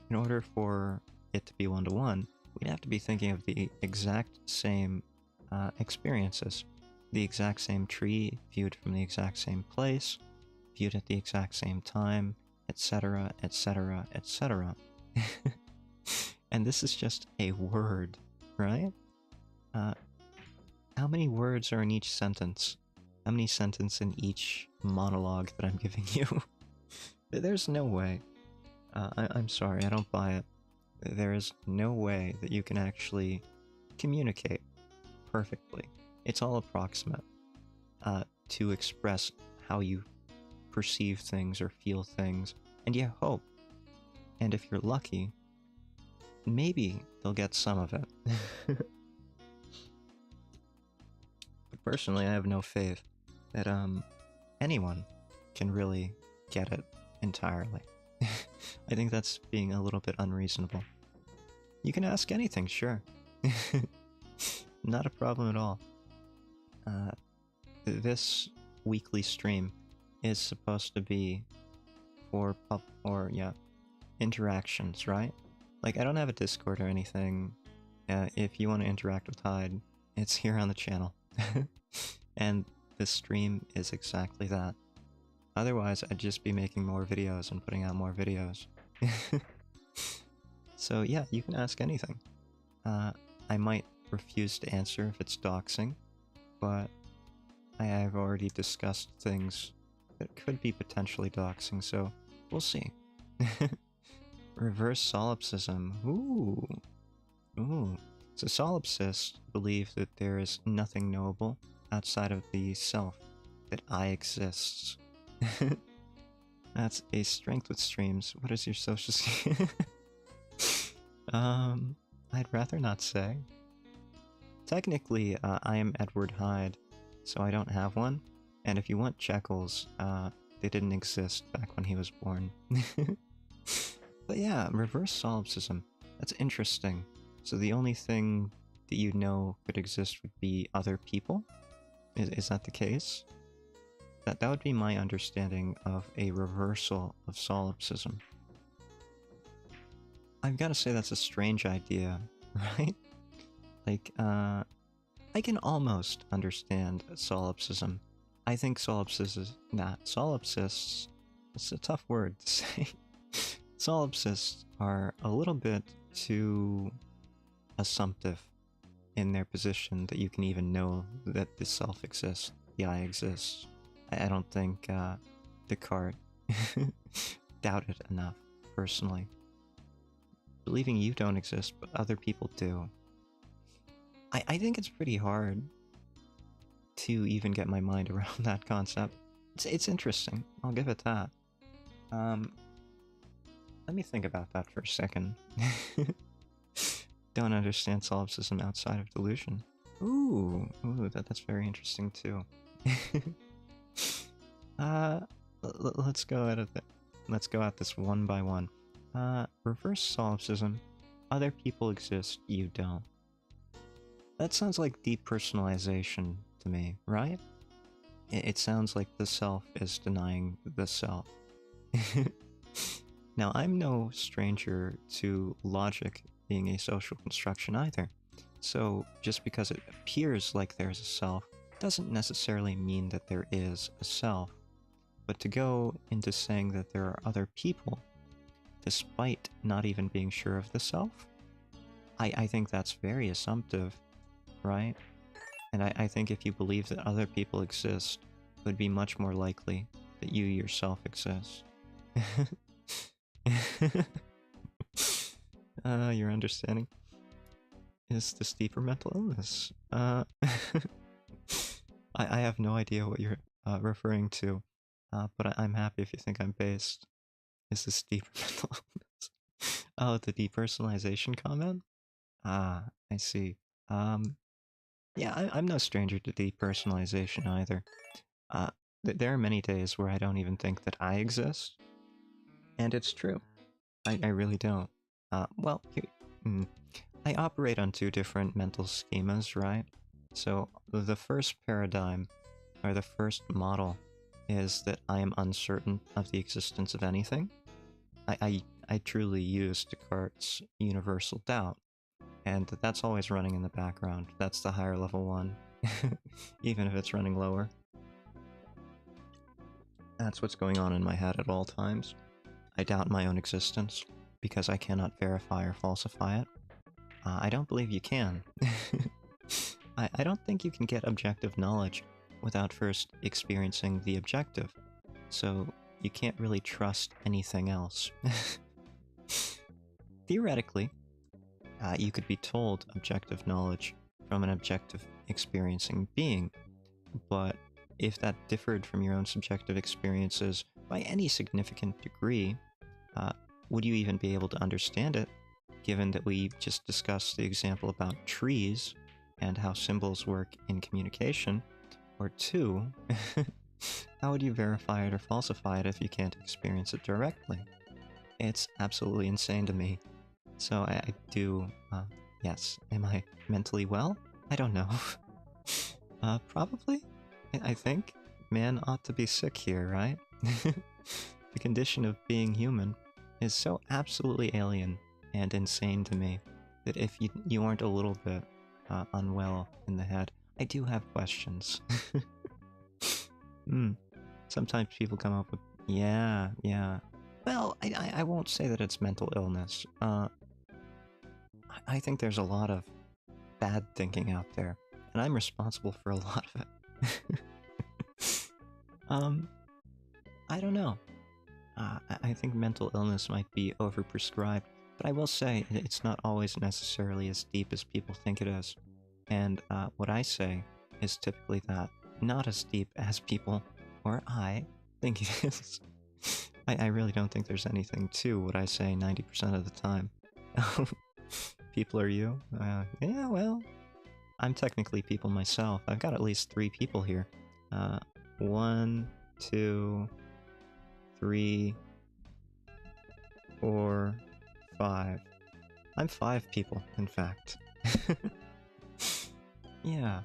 In order for it to be one-to-one, we'd have to be thinking of the exact same experiences. The exact same tree, viewed from the exact same place, viewed at the exact same time, etc., etc., etc. And this is just a word, right? How many words are in each sentence? How many sentences in each monologue that I'm giving you? There's no way. I'm sorry, I don't buy it. There is no way that you can actually communicate perfectly. It's all approximate to express how you perceive things or feel things, and you hope. And if you're lucky, maybe they'll get some of it. But personally, I have no faith that anyone can really get it entirely. I think that's being a little bit unreasonable. You can ask anything, sure. Not a problem at all. This weekly stream is supposed to be for interactions, right? Like, I don't have a Discord or anything. If you want to interact with Hyde, it's here on the channel. And this stream is exactly that. Otherwise, I'd just be making more videos and putting out more videos. So yeah, you can ask anything. I might refuse to answer if it's doxing, but I have already discussed things that could be potentially doxing, so we'll see. Reverse solipsism. Ooh. Ooh. So solipsists believe that there is nothing knowable outside of the self, that I exists. That's a strength with streams. What is your social I'd rather not say. Technically, I am Edward Hyde, so I don't have one. And if you want Checkles, they didn't exist back when he was born. But yeah, reverse solipsism. That's interesting. So the only thing that you know could exist would be other people? Is that the case? That would be my understanding of a reversal of solipsism. I've got to say that's a strange idea, right? Like, I can almost understand solipsism. I think solipsists... solipsists... It's a tough word to say. Solipsists are a little bit too assumptive in their position that you can even know that the self exists, the I exists. I don't think Descartes doubted enough, personally. Believing you don't exist, but other people do. I think it's pretty hard to even get my mind around that concept. It's interesting, I'll give it that. Let me think about that for a second. Don't understand solipsism outside of delusion. Ooh, that's very interesting too. Let's go at it. Let's go at this one by one. Reverse solipsism. Other people exist, you don't. That sounds like depersonalization to me, right? It sounds like the self is denying the self. Now, I'm no stranger to logic being a social construction either. So, just because it appears like there's a self, doesn't necessarily mean that there is a self. But to go into saying that there are other people, despite not even being sure of the self, I think that's very assumptive, right? And I think if you believe that other people exist, it would be much more likely that you yourself exist. Your understanding is this deeper mental illness. I have no idea what you're referring to, but I'm happy if you think I'm based. Is this deeper mental illness? Oh, the depersonalization comment? Ah, I see. Yeah, I'm no stranger to depersonalization either. There are many days where I don't even think that I exist. And it's true. I really don't. Well, I operate on two different mental schemas, right? So, the first paradigm, or the first model, is that I am uncertain of the existence of anything. I truly use Descartes' universal doubt, and that's always running in the background. That's the higher level one, even if it's running lower. That's what's going on in my head at all times. I doubt my own existence, because I cannot verify or falsify it. I don't believe you can. I don't think you can get objective knowledge without first experiencing the objective, so you can't really trust anything else. Theoretically, you could be told objective knowledge from an objective experiencing being, but if that differed from your own subjective experiences by any significant degree, would you even be able to understand it, given that we just discussed the example about trees and how symbols work in communication? Or two, how would you verify it or falsify it if you can't experience it directly? It's absolutely insane to me. So I do, yes, am I mentally well? I don't know. Probably? I think man ought to be sick here, right? The condition of being human is so absolutely alien and insane to me that if you aren't a little bit unwell in the head, I do have questions. Sometimes people come up with, yeah. Well, I won't say that it's mental illness. I think there's a lot of bad thinking out there, and I'm responsible for a lot of it. I don't know. I think mental illness might be overprescribed, but I will say it's not always necessarily as deep as people think it is. And what I say is typically that not as deep as people, or I, think it is. I really don't think there's anything to what I say 90% of the time. People are you? Yeah, well, I'm technically people myself. I've got at least 3 people here. 1, 2, 3, 4, 5. I'm 5 people, in fact. Yeah.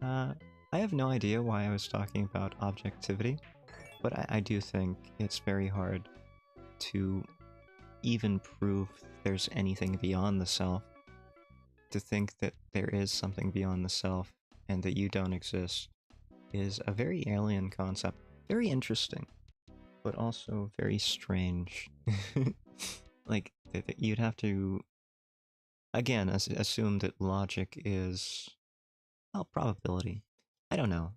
I have no idea why I was talking about objectivity, but I do think it's very hard to even prove there's anything beyond the self. To think that there is something beyond the self and that you don't exist is a very alien concept. Very interesting, but also very strange. Like, you'd have to, again, assume that logic is, well, probability. I don't know.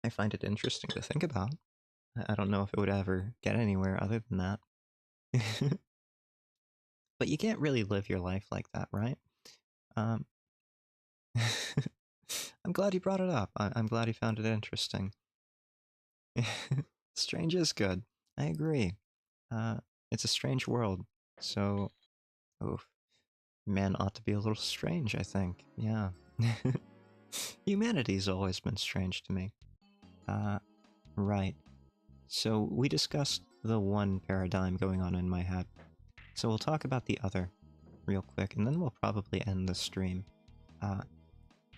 I find it interesting to think about. I don't know if it would ever get anywhere other than that. But you can't really live your life like that, right? Um, I'm glad you brought it up. I'm glad you found it interesting. Strange is good. I agree. It's a strange world, so oof, man ought to be a little strange, I think. Yeah. Humanity's always been strange to me. Right. So we discussed the one paradigm going on in my head. So we'll talk about the other real quick, and then we'll probably end the stream.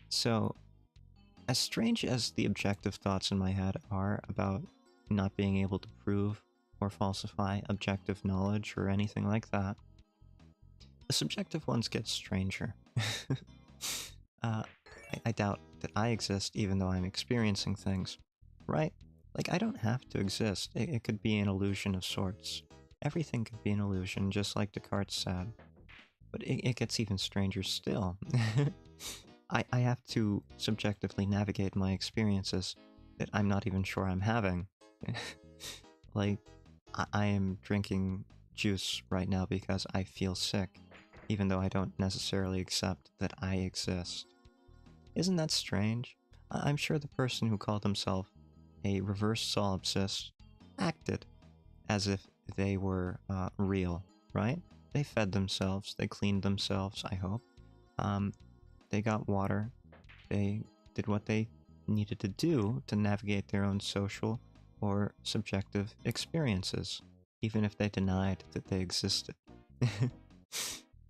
So, as strange as the objective thoughts in my head are about not being able to prove or falsify objective knowledge or anything like that, the subjective ones get stranger. I doubt that I exist even though I'm experiencing things, right? Like, I don't have to exist. It could be an illusion of sorts. Everything could be an illusion, just like Descartes said. But it gets even stranger still. I have to subjectively navigate my experiences that I'm not even sure I'm having. Like, I am drinking juice right now because I feel sick, even though I don't necessarily accept that I exist. Isn't that strange? I'm sure the person who called himself a reverse solipsist acted as if they were real, right? They fed themselves, they cleaned themselves, I hope. They got water, they did what they needed to do to navigate their own social or subjective experiences, even if they denied that they existed.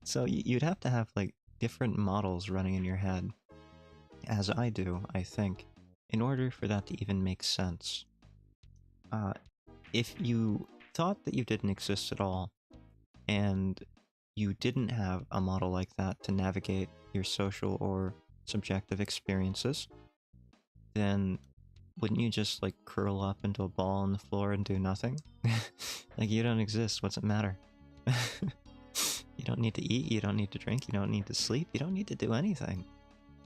So you'd have to have like different models running in your head, as I do, I think, in order for that to even make sense. If you thought that you didn't exist at all, and you didn't have a model like that to navigate your social or subjective experiences, then wouldn't you just like curl up into a ball on the floor and do nothing? Like, you don't exist, what's it matter? You don't need to eat, you don't need to drink, you don't need to sleep, you don't need to do anything.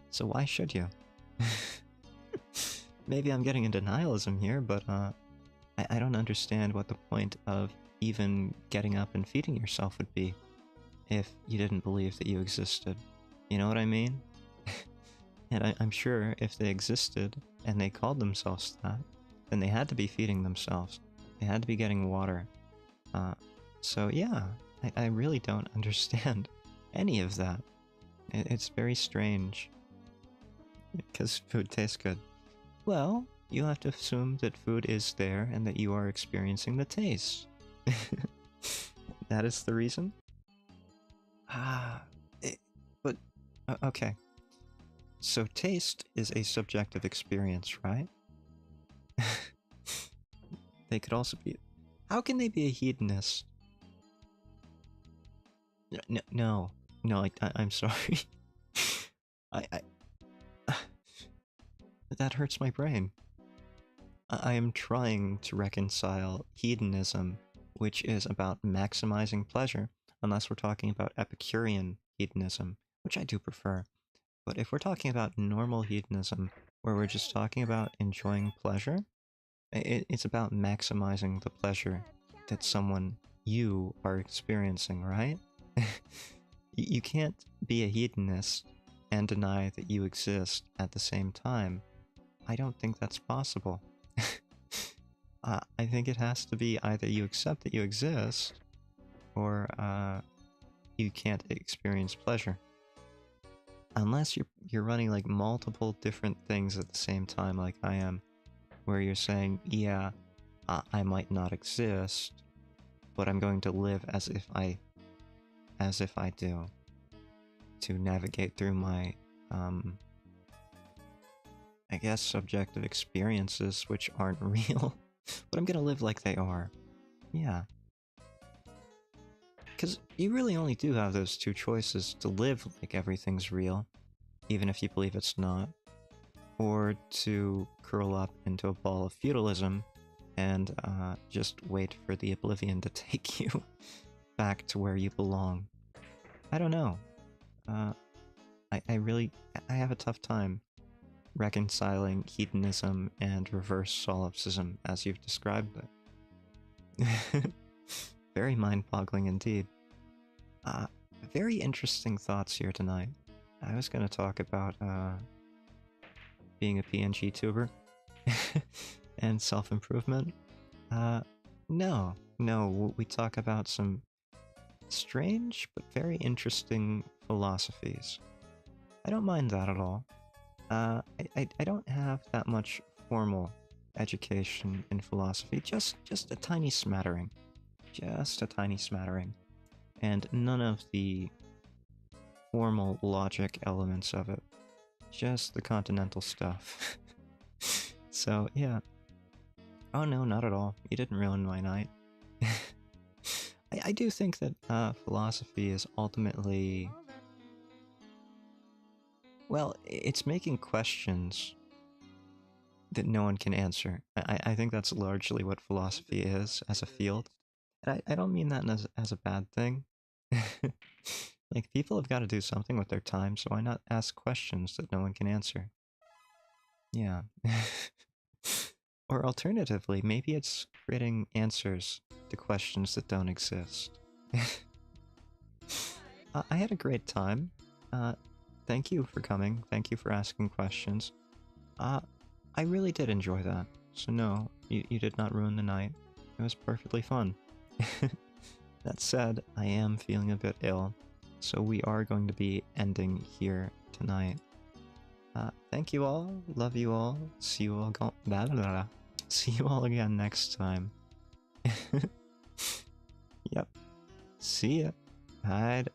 So why should you? Maybe I'm getting into nihilism here, but I don't understand what the point of even getting up and feeding yourself would be if you didn't believe that you existed. You know what I mean? And I'm sure if they existed and they called themselves that, then they had to be feeding themselves. They had to be getting water. So yeah, I really don't understand any of that. It's very strange. Because food tastes good. Well, you have to assume that food is there and that you are experiencing the taste. That is the reason? Okay. So taste is a subjective experience, right? They could also be... How can they be a hedonist? No. No, I'm sorry. I... That hurts my brain. I am trying to reconcile hedonism, which is about maximizing pleasure, unless we're talking about Epicurean hedonism, which I do prefer. But if we're talking about normal hedonism, where we're just talking about enjoying pleasure, it's about maximizing the pleasure that you are experiencing, right? You can't be a hedonist and deny that you exist at the same time. I don't think that's possible. I think it has to be either you accept that you exist, or you can't experience pleasure. Unless you're running like multiple different things at the same time, like I am, where you're saying, yeah, I might not exist, but I'm going to live as if I do, to navigate through my I guess subjective experiences which aren't real, but I'm gonna live like they are. Yeah. Because you really only do have those two choices: to live like everything's real, even if you believe it's not, or to curl up into a ball of feudalism and just wait for the oblivion to take you back to where you belong. I don't know. I have a tough time reconciling hedonism and reverse solipsism as you've described it. Very mind-boggling indeed. Very interesting thoughts here tonight. I was going to talk about being a PNGtuber and self-improvement. No, we talk about some strange but very interesting philosophies. I don't mind that at all. I don't have that much formal education in philosophy, just a tiny smattering. Just a tiny smattering. And none of the formal logic elements of it. Just the continental stuff. So, yeah. Oh no, not at all. You didn't ruin my night. I do think that philosophy is ultimately... Well, it's making questions that no one can answer. I think that's largely what philosophy is as a field. And I don't mean that as a bad thing. Like, people have got to do something with their time, so why not ask questions that no one can answer? Yeah. Or alternatively, maybe it's creating answers to questions that don't exist. I had a great time. Thank you for coming. Thank you for asking questions. I really did enjoy that. So no, you did not ruin the night. It was perfectly fun. That said, I am feeling a bit ill, so we are going to be ending here tonight. Thank you all. Love you all. See you all See you all again next time. Yep. See ya. Hyde.